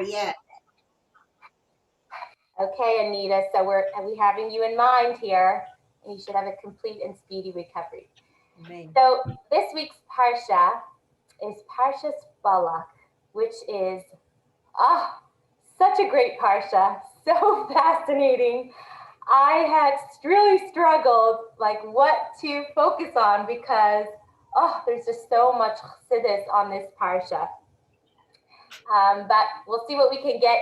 Yeah. Okay, Anita, so we having you in mind here, and you should have a complete and speedy recovery. Amen. So this week's Parsha is Parshat Balak, which is ah such a great Parsha, so fascinating. I had really struggled like what to focus on because there's just so much chassidus on this Parsha. But we'll see what we can get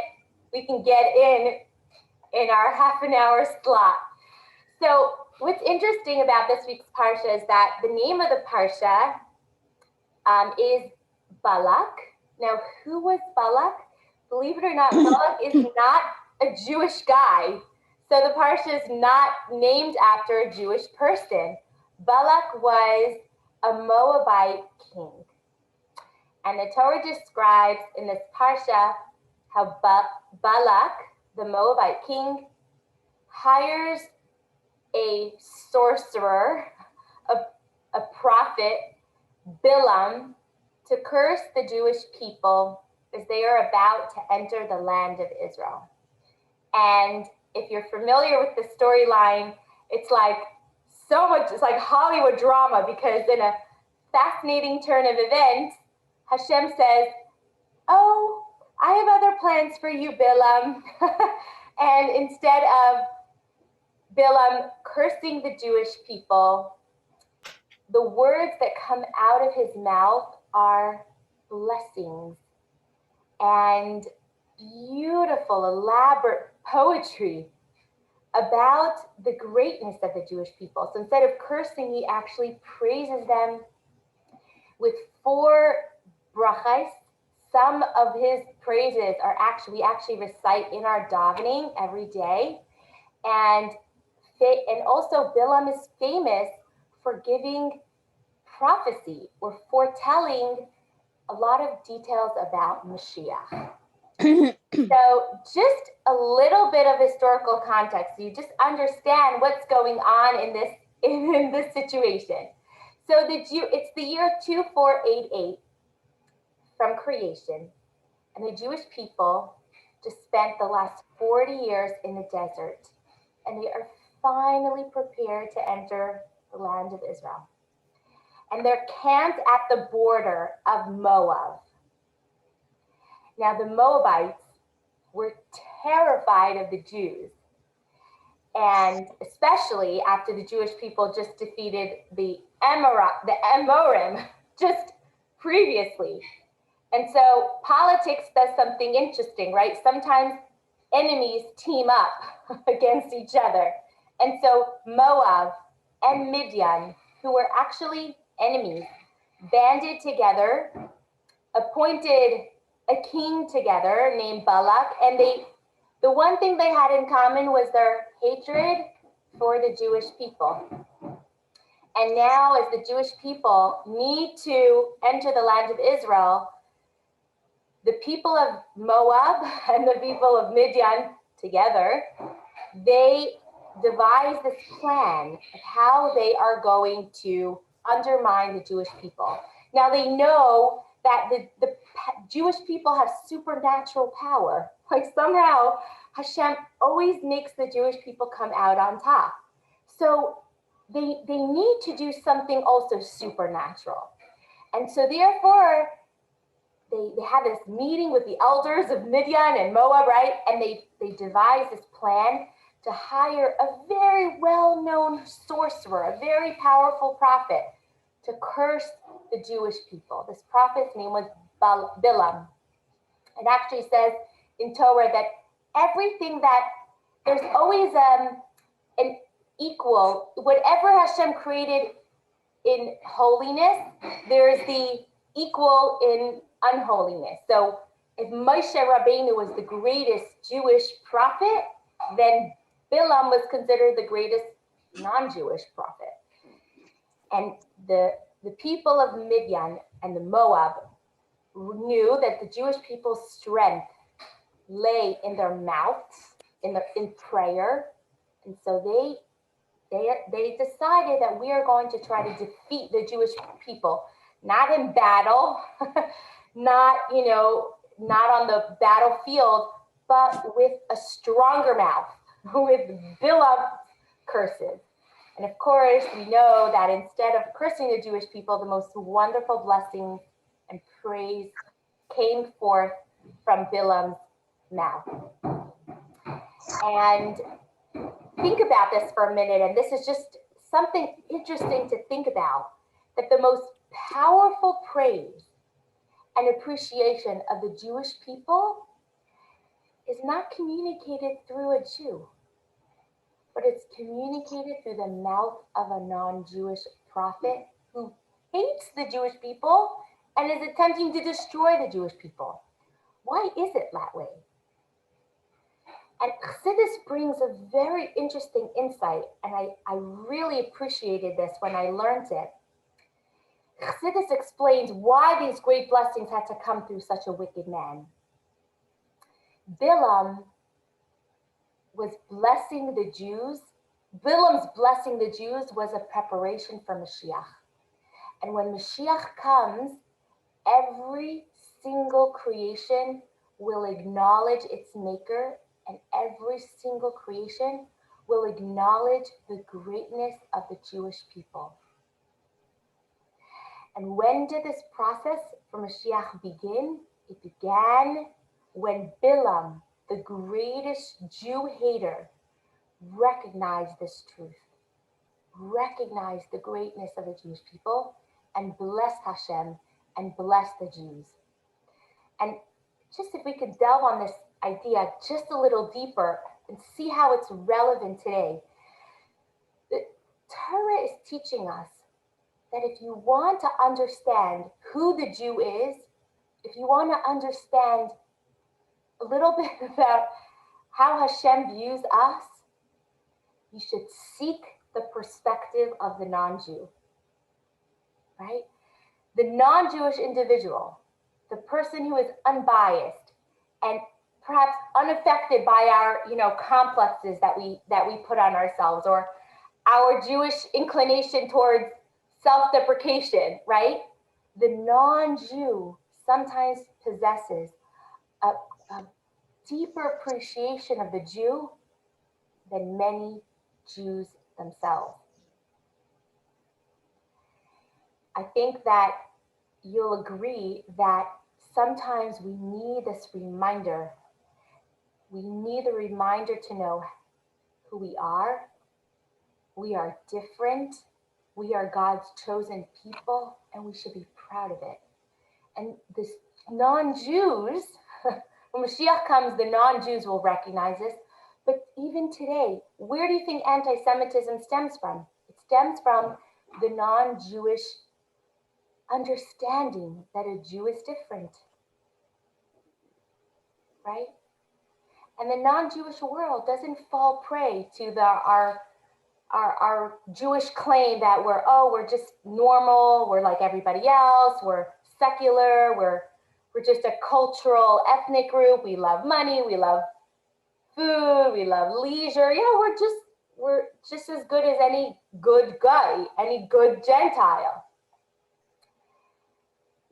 in our half an hour slot. So what's interesting about this week's parsha is that the name of the parsha is Balak. Now, who was Balak? Believe it or not, Balak is not a Jewish guy. So the parsha is not named after a Jewish person. Balak was a Moabite king. And the Torah describes in this parsha how Balak, the Moabite king, hires a sorcerer, a, a prophet, Bilam, to curse the Jewish people as they are about to enter the land of Israel. And if you're familiar with the storyline, it's like so much, it's like Hollywood drama, because in a fascinating turn of events, Hashem says, "Oh, I have other plans for you, Bilam." And instead of Bilam cursing the Jewish people, the words that come out of his mouth are blessings and beautiful, elaborate poetry about the greatness of the Jewish people. So instead of cursing, he actually praises them with four brachas. Some of his praises are we actually recite in our davening every day. And also Bilam is famous for giving prophecy or foretelling a lot of details about Mashiach. So just a little bit of historical context, so you just understand what's going on in this situation. So it's the year 2488 from creation, and the Jewish people just spent the last 40 years in the desert, and they are finally prepared to enter the land of Israel. And they're camped at the border of Moab. Now, the Moabites were terrified of the Jews, and especially after the Jewish people just defeated the Amorim just previously. And so politics does something interesting, right? Sometimes enemies team up against each other. And so Moab and Midian, who were actually enemies, banded together, appointed a king together named Balak, and the one thing they had in common was their hatred for the Jewish people. And now, as the Jewish people need to enter the land of Israel, the people of Moab and the people of Midian together, they devise this plan of how they are going to undermine the Jewish people. Now they know that the Jewish people have supernatural power. Like somehow Hashem always makes the Jewish people come out on top. So they need to do something also supernatural. And so therefore, they had this meeting with the elders of Midian and Moab, right? And they devised this plan to hire a very well-known sorcerer, a very powerful prophet, to curse the Jewish people. This prophet's name was Bilam. It actually says in Torah that everything that there's always an equal, whatever Hashem created in holiness, there is the equal in unholiness. So if Moshe Rabbeinu was the greatest Jewish prophet, then Bilam was considered the greatest non-Jewish prophet. And the people of Midian and the Moab knew that the Jewish people's strength lay in their mouths, in prayer. And so they decided that we are going to try to defeat the Jewish people, not in battle, not, not on the battlefield, but with a stronger mouth, with Bilam's curses. And of course, we know that instead of cursing the Jewish people, the most wonderful blessings and praise came forth from Bilam's mouth. And think about this for a minute, and this is just something interesting to think about, that the most powerful praise and appreciation of the Jewish people is not communicated through a Jew, but it's communicated through the mouth of a non-Jewish prophet who hates the Jewish people and is attempting to destroy the Jewish people. Why is it that way? And Chassidus brings a very interesting insight, and I really appreciated this when I learned it. Chassidus explains why these great blessings had to come through such a wicked man. Bilam was blessing the Jews. Bilam's blessing the Jews was a preparation for Mashiach. And when Mashiach comes, every single creation will acknowledge its maker, and every single creation will acknowledge the greatness of the Jewish people. And when did this process for Mashiach begin? It began when Bilam, the greatest Jew hater, recognized this truth, recognized the greatness of the Jewish people, and blessed Hashem and blessed the Jews. And just if we could delve on this idea just a little deeper and see how it's relevant today, the Torah is teaching us that if you want to understand who the Jew is, if you want to understand a little bit about how Hashem views us, you should seek the perspective of the non-Jew, right? The non-Jewish individual, the person who is unbiased and perhaps unaffected by our, complexes that we put on ourselves, or our Jewish inclination towards self-deprecation, right? The non-Jew sometimes possesses a deeper appreciation of the Jew than many Jews themselves. I think that you'll agree that sometimes we need this reminder. We need a reminder to know who we are. We are different. We are God's chosen people, and we should be proud of it. And this non-Jews, when Mashiach comes, the non-Jews will recognize this. But even today, where do you think anti-Semitism stems from? It stems from the non-Jewish understanding that a Jew is different, right? And the non-Jewish world doesn't fall prey to our Jewish claim that we're just normal, we're like everybody else, we're secular, we're just a cultural ethnic group, we love money, we love food, we love leisure. We're just as good as any good guy, any good Gentile.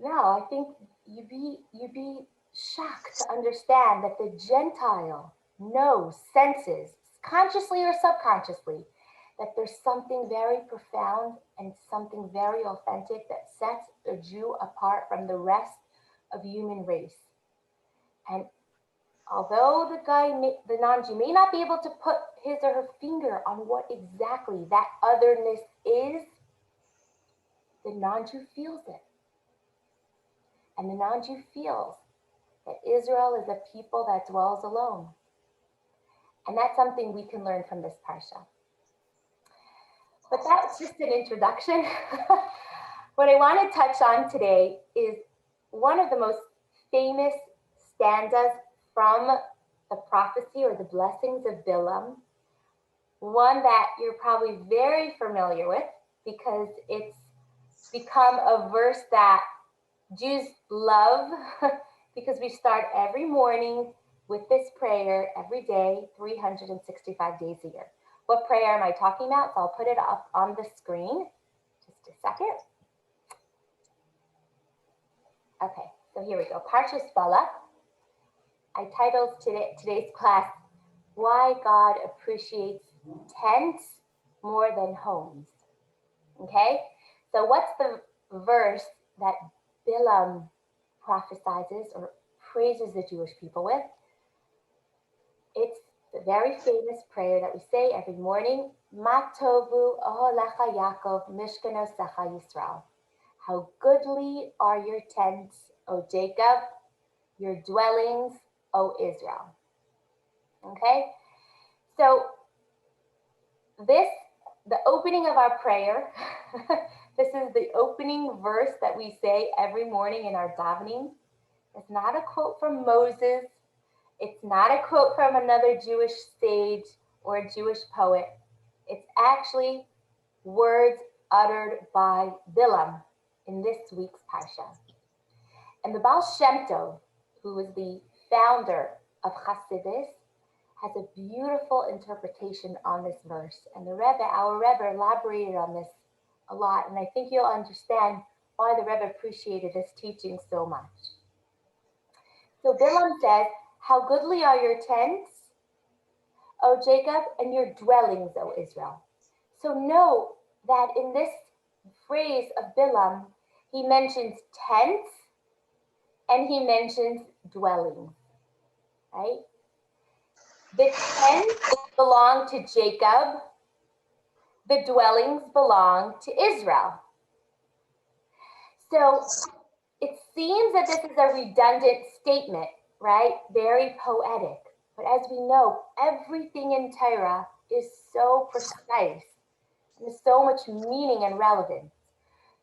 No, I think you'd be shocked to understand that the Gentile knows, senses, consciously or subconsciously, that there's something very profound and something very authentic that sets the Jew apart from the rest of human race. And although the non-Jew may not be able to put his or her finger on what exactly that otherness is, the non-Jew feels it. And the non-Jew feels that Israel is a people that dwells alone. And that's something we can learn from this parsha. But that's just an introduction. What I want to touch on today is one of the most famous stanzas from the prophecy or the blessings of Bilam, one that you're probably very familiar with because it's become a verse that Jews love because we start every morning with this prayer every day, 365 days a year. What prayer am I talking about? So I'll put it up on the screen. Just a second. Okay, so here we go. Parshat Balak. I titled today's class, Why God Appreciates Tents More Than Homes. Okay, so what's the verse that Bilam prophesizes or praises the Jewish people with? It's the very famous prayer that we say every morning, Ma tovu oholecha Yaakov mishkanosecha Yisrael. How goodly are your tents, O Jacob, your dwellings, O Israel. Okay, so the opening of our prayer, this is the opening verse that we say every morning in our davening. It's not a quote from Moses. It's not a quote from another Jewish sage or a Jewish poet. It's actually words uttered by Bilam in this week's Parsha. And the Baal Shem Tov, who was the founder of Hasidus, has a beautiful interpretation on this verse. And our Rebbe elaborated on this a lot. And I think you'll understand why the Rebbe appreciated this teaching so much. So Bilam says, how goodly are your tents, O Jacob, and your dwellings, O Israel. So know that in this phrase of Bilam, he mentions tents and he mentions dwellings, right? The tents belong to Jacob. The dwellings belong to Israel. So it seems that this is a redundant statement, right? Very poetic. But as we know, everything in Torah is so precise and there's so much meaning and relevance.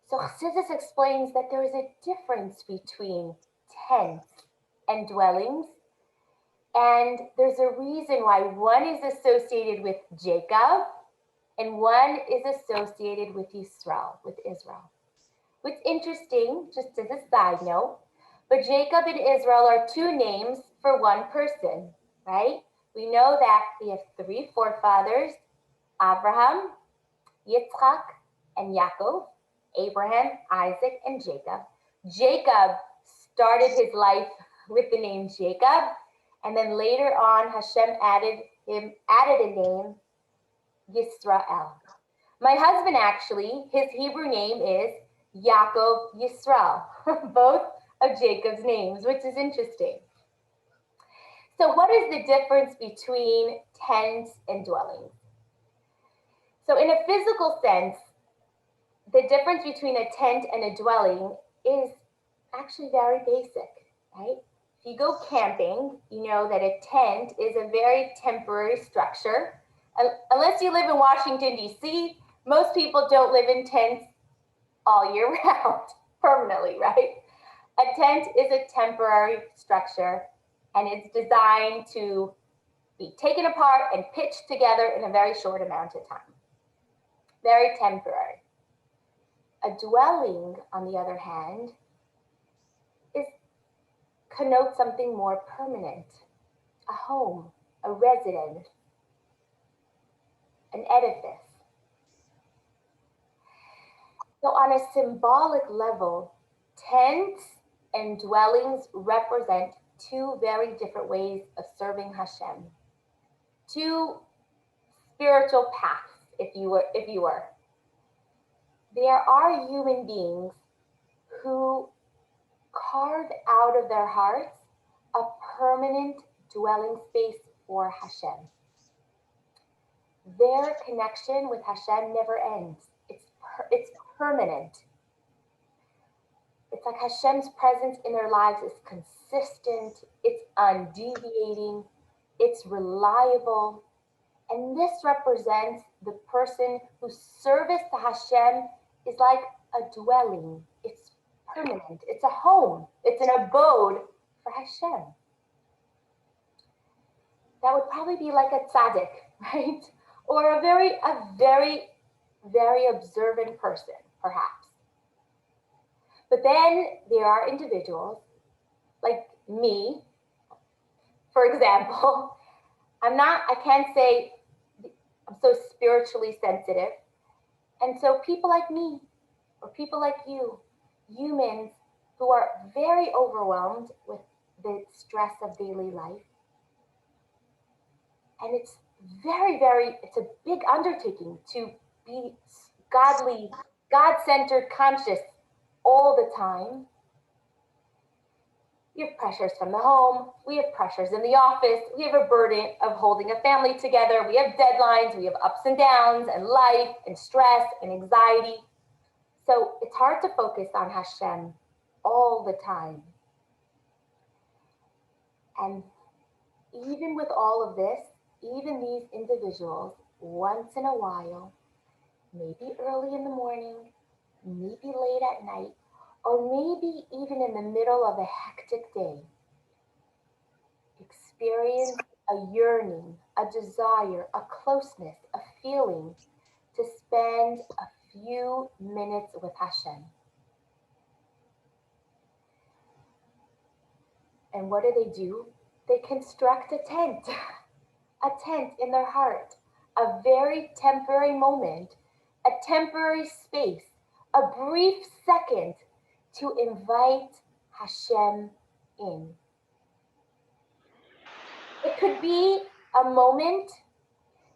So Chassidus explains that there is a difference between tents and dwellings. And there's a reason why one is associated with Jacob and one is associated with Israel. What's interesting, just as a side note, but Jacob and Israel are two names for one person, right? We know that we have three forefathers, Abraham, Yitzchak, and Yaakov, Abraham, Isaac, and Jacob. Jacob started his life with the name Jacob, and then later on, Hashem added a name, Yisrael. My husband actually, his Hebrew name is Yaakov Yisrael, both of Jacob's names, which is interesting. So what is the difference between tents and dwellings? So in a physical sense, the difference between a tent and a dwelling is actually very basic, right? If you go camping, you know that a tent is a very temporary structure. Unless you live in Washington, D.C., most people don't live in tents all year round, permanently, right? A tent is a temporary structure and it's designed to be taken apart and pitched together in a very short amount of time. Very temporary. A dwelling, on the other hand, connotes something more permanent. A home, a residence, an edifice. So on a symbolic level, tents and dwellings represent two very different ways of serving Hashem. Two spiritual paths, if you were. There are human beings who carve out of their hearts a permanent dwelling space for Hashem. Their connection with Hashem never ends. It's permanent. It's like Hashem's presence in their lives is consistent, it's undeviating, it's reliable. And this represents the person whose service to Hashem is like a dwelling. It's permanent. It's a home. It's an abode for Hashem. That would probably be like a tzaddik, right? Or a very, very observant person, perhaps. But then there are individuals like me, for example. I can't say I'm so spiritually sensitive. And so people like me, or people like you, humans who are very overwhelmed with the stress of daily life. And it's it's a big undertaking to be godly, God-centered conscious all the time. We have pressures from the home, we have pressures in the office, we have a burden of holding a family together, we have deadlines, we have ups and downs and life and stress and anxiety. So it's hard to focus on Hashem all the time. And even with all of this, even these individuals, once in a while, maybe early in the morning, maybe late at night, or maybe even in the middle of a hectic day, experience a yearning, a desire, a closeness, a feeling to spend a few minutes with Hashem. And what do? They construct a tent, a tent in their heart, a very temporary moment, a temporary space, a brief second to invite Hashem in. It could be a moment,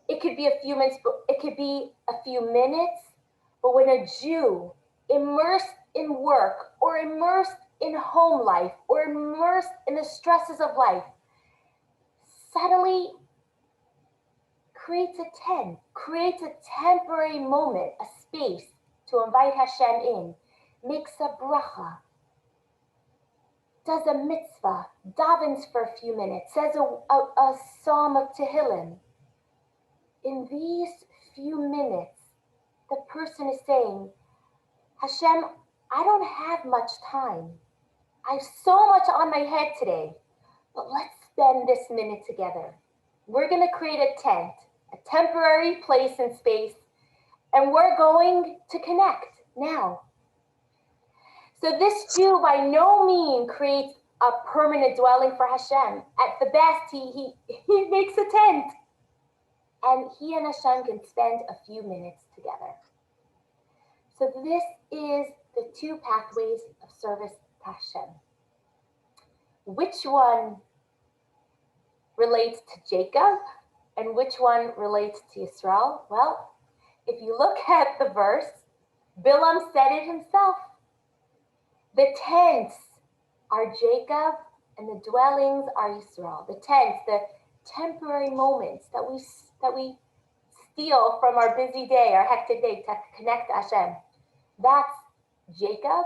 it could be a few minutes, it could be a few minutes, but when a Jew immersed in work or immersed in home life or immersed in the stresses of life suddenly creates a tent, creates a temporary moment, a space to invite Hashem in, makes a bracha, does a mitzvah, davens for a few minutes, says a psalm of Tehillim. In these few minutes, the person is saying, Hashem, I don't have much time. I have so much on my head today, but let's spend this minute together. We're going to create a tent, a temporary place and space, and we're going to connect now. So this Jew by no means creates a permanent dwelling for Hashem. At the best, he makes a tent. And he and Hashem can spend a few minutes together. So this is the two pathways of service to Hashem. Which one relates to Jacob and which one relates to Israel? Well, if you look at the verse, Bilam said it himself. The tents are Jacob and the dwellings are Israel. The tents, the temporary moments that we steal from our busy day, our hectic day to connect to Hashem. That's Jacob,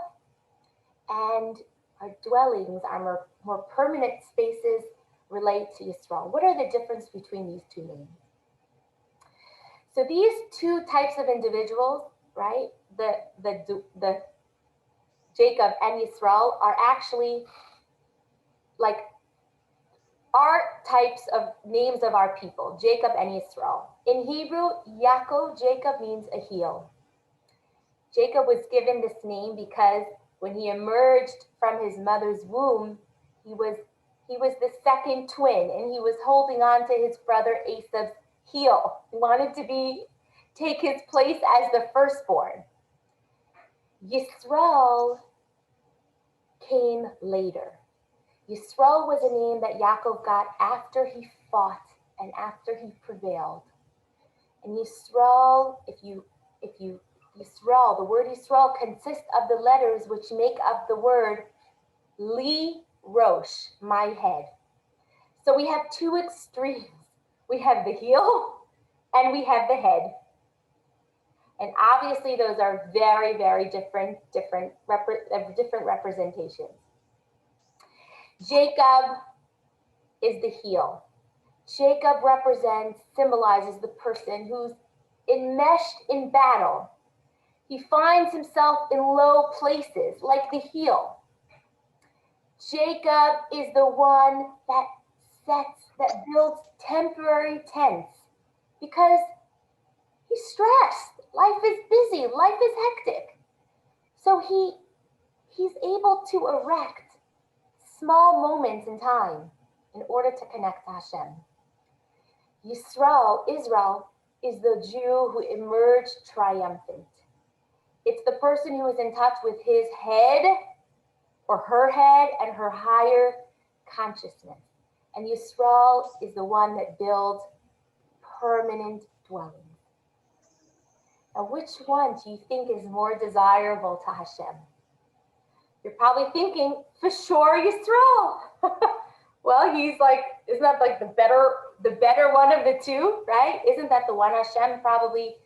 and our dwellings, our more permanent spaces relate to Israel. What are the difference between these two names? So these two types of individuals, right? The Jacob and Yisrael are actually like our types of names of our people, Jacob and Yisrael. In Hebrew, Yaakov, Jacob means a heel. Jacob was given this name because when he emerged from his mother's womb, he was the second twin and he was holding on to his brother Esau's heel. He wanted to take his place as the firstborn. Yisrael came later. Yisrael was a name that Yaakov got after he fought and after he prevailed. And Yisrael, Yisrael, the word Yisrael consists of the letters which make up the word Li Rosh, my head. So we have two extremes. We have the heel and we have the head. And obviously those are very, very different representations. Jacob is the heel. Jacob symbolizes the person who's enmeshed in battle. He finds himself in low places like the heel. Jacob is the one that builds temporary tents because he's stressed. Life is busy. Life is hectic. So he's able to erect small moments in time in order to connect to Hashem. Israel is the Jew who emerged triumphant. It's the person who is in touch with his head or her head and her higher consciousness. And Yisrael is the one that builds permanent dwellings. Now, which one do you think is more desirable to Hashem? You're probably thinking, for sure, Yisrael. Well, he's like, isn't that like the better one of the two, right? Isn't that the one Hashem probably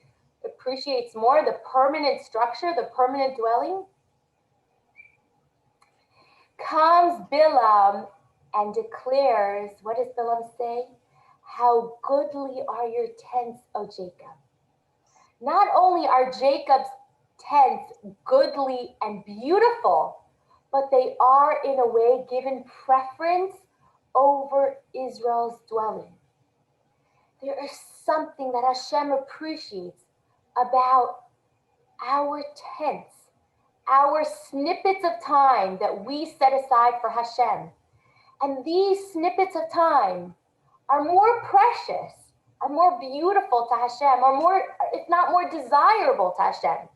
appreciates more, the permanent structure, the permanent dwelling? Comes Bilam and declares, what does Bilam say? How goodly are your tents, O Jacob. Not only are Jacob's tents goodly and beautiful, but they are in a way given preference over Israel's dwelling. There is something that Hashem appreciates about our tents, our snippets of time that we set aside for Hashem. And these snippets of time are more precious, are more beautiful to Hashem, or more, if not more desirable to Hashem,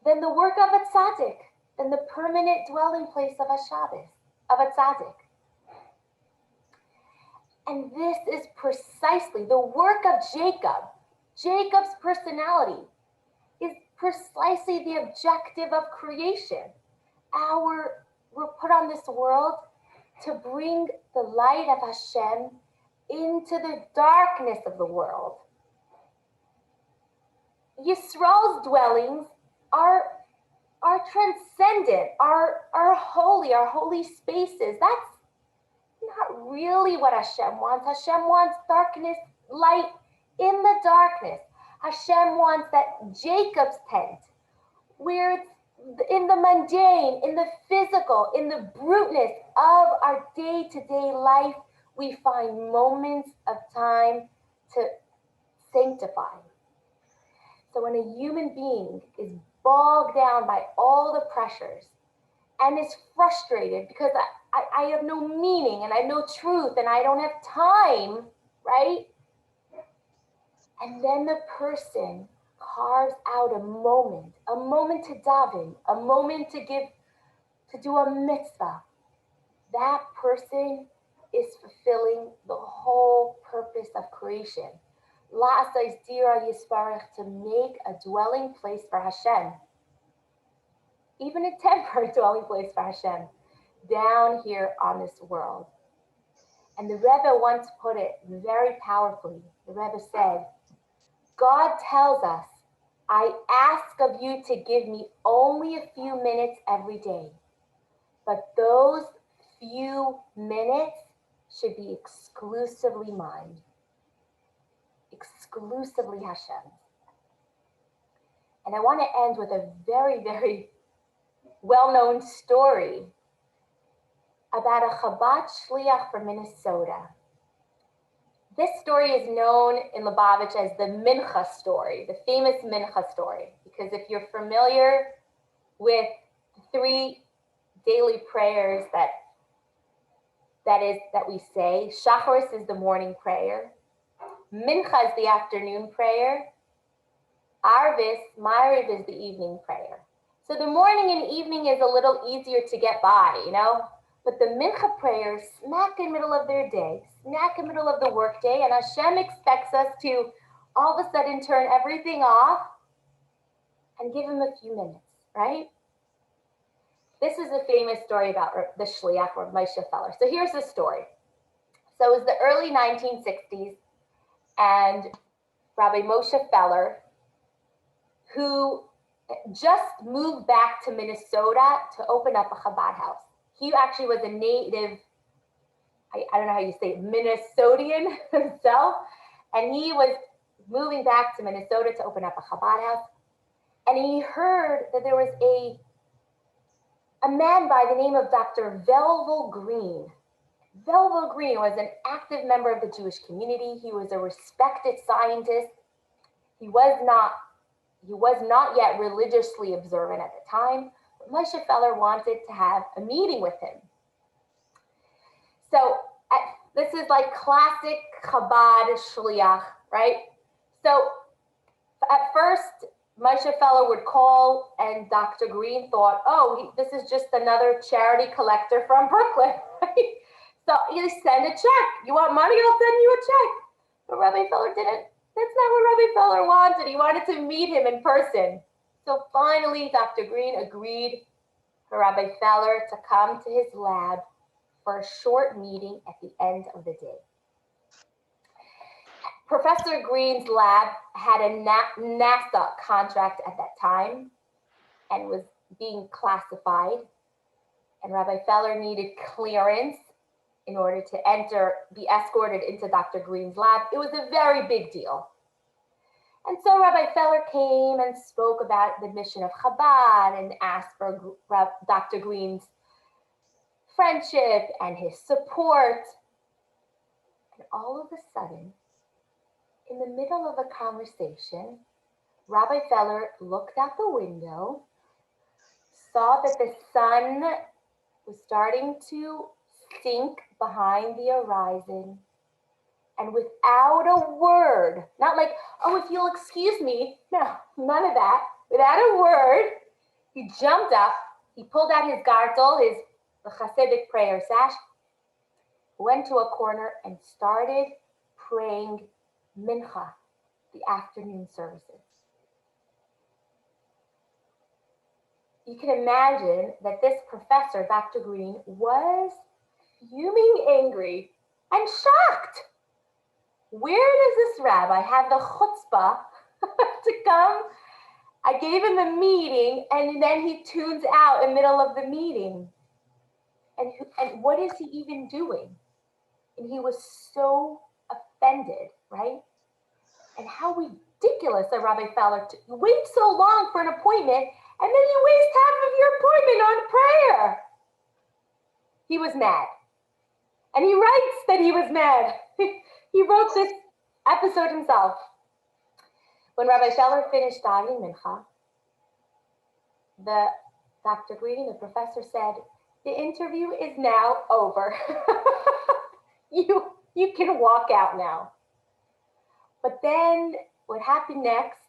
than the work of a tzaddik, than the permanent dwelling place of a Shabbos, of a tzaddik. And this is precisely the work of Jacob. Jacob's personality is precisely the objective of creation. We're put on this world to bring the light of Hashem into the darkness of the world. Yisrael's dwellings are transcendent, are holy spaces. That's not really what Hashem wants. Hashem wants darkness, light in the darkness. Hashem wants that Jacob's tent, where it's in the mundane, in the physical, in the bruteness of our day-to-day life, we find moments of time to sanctify. So when a human being is bogged down by all the pressures and is frustrated because I have no meaning and I have no truth and I don't have time, right? And then the person carves out a moment to daven, a moment to do a mitzvah. That person is fulfilling the whole purpose of creation. La'asais dira yisparach, to make a dwelling place for Hashem. Even a temporary dwelling place for Hashem down here on this world. And the Rebbe once put it very powerfully. The Rebbe said, God tells us, I ask of you to give me only a few minutes every day, but those few minutes should be exclusively mine, exclusively Hashem. And I want to end with a very, very well-known story about a Chabad shliach from Minnesota. This story is known in Lubavitch as the Mincha story, the famous Mincha story, because if you're familiar with the 3 daily prayers that we say, Shacharis is the morning prayer, Mincha is the afternoon prayer, Arvis, Ma'ariv is the evening prayer. So the morning and evening is a little easier to get by, you know? But the Mincha prayer, smack in the middle of their day, smack in the middle of the workday, and Hashem expects us to all of a sudden turn everything off and give him a few minutes, right? This is a famous story about the Shliach, or Moshe Feller. So here's the story. So it was the early 1960s, and Rabbi Moshe Feller, who just moved back to Minnesota to open up a Chabad house. He actually was a native, I don't know how you say it, Minnesotan himself. And he was moving back to Minnesota to open up a Chabad house. And he heard that there was a man by the name of Dr. Velvel Green. Velvel Green was an active member of the Jewish community. He was a respected scientist. He was not yet religiously observant at the time. Moshe Feller wanted to have a meeting with him. So this is like classic Chabad shliach, right? So at first, Moshe Feller would call, and Dr. Green thought, oh, this is just another charity collector from Brooklyn. So he send a check. You want money? I'll send you a check. But Rabbi Feller didn't. That's not what Rabbi Feller wanted. He wanted to meet him in person. So finally, Dr. Green agreed for Rabbi Feller to come to his lab for a short meeting at the end of the day. Professor Green's lab had a NASA contract at that time and was being classified, and Rabbi Feller needed clearance in order to be escorted into Dr. Green's lab. It was a very big deal. And so Rabbi Feller came and spoke about the mission of Chabad and asked for Dr. Green's friendship and his support. And all of a sudden, in the middle of a conversation, Rabbi Feller looked out the window, saw that the sun was starting to sink behind the horizon, and without a word, not like, oh, if you'll excuse me, no, none of that. Without a word, he jumped up, he pulled out his gartel, the Hasidic prayer sash, went to a corner and started praying mincha, the afternoon services. You can imagine that this professor, Dr. Green, was fuming angry and shocked. Where does this rabbi have the chutzpah to come? I gave him a meeting, and then he tunes out in the middle of the meeting. And what is he even doing? And he was so offended, right? And how ridiculous that Rabbi Feller wait so long for an appointment, and then you waste half of your appointment on prayer. He was mad. And he writes that he was mad. He wrote this episode himself. When Rabbi Feller finished davening mincha, Dr. Green, the professor, said, the interview is now over. You can walk out now. But then what happened next,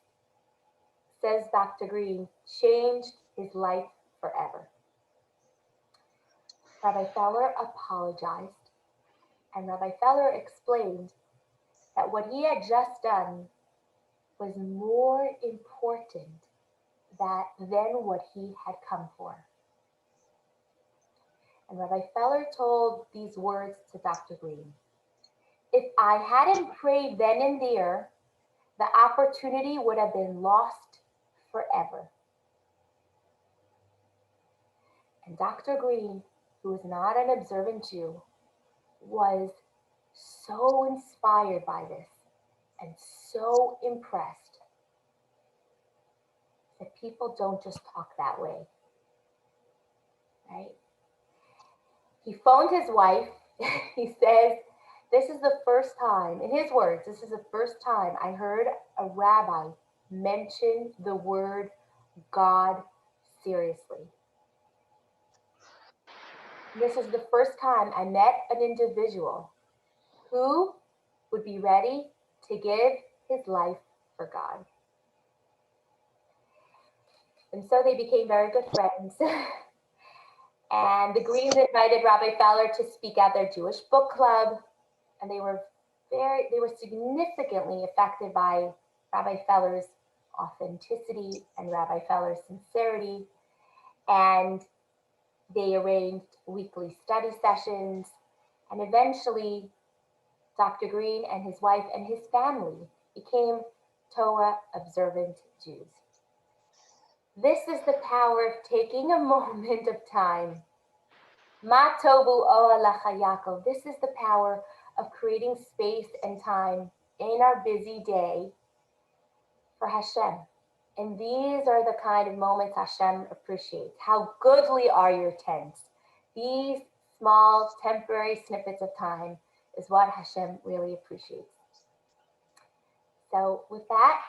says Dr. Green, changed his life forever. Rabbi Feller apologized, and Rabbi Feller explained that what he had just done was more important than what he had come for. And Rabbi Feller told these words to Dr. Green. If I hadn't prayed then and there, the opportunity would have been lost forever. And Dr. Green, who was not an observant Jew, was so inspired by this and so impressed that people don't just talk that way, right? He phoned his wife. He says, this is the first time, in his words, this is the first time I heard a rabbi mention the word God seriously. This is the first time I met an individual who would be ready to give his life for God. And so they became very good friends. And the Greens invited Rabbi Feller to speak at their Jewish book club. And they were significantly affected by Rabbi Feller's authenticity and Rabbi Feller's sincerity. And they arranged weekly study sessions. And eventually, Dr. Green and his wife and his family became Torah observant Jews. This is the power of taking a moment of time. Ma tobu o'alacha Yaakov. This is the power of creating space and time in our busy day for Hashem. And these are the kind of moments Hashem appreciates. How goodly are your tents. These small temporary snippets of time is what Hashem really appreciates. So with that,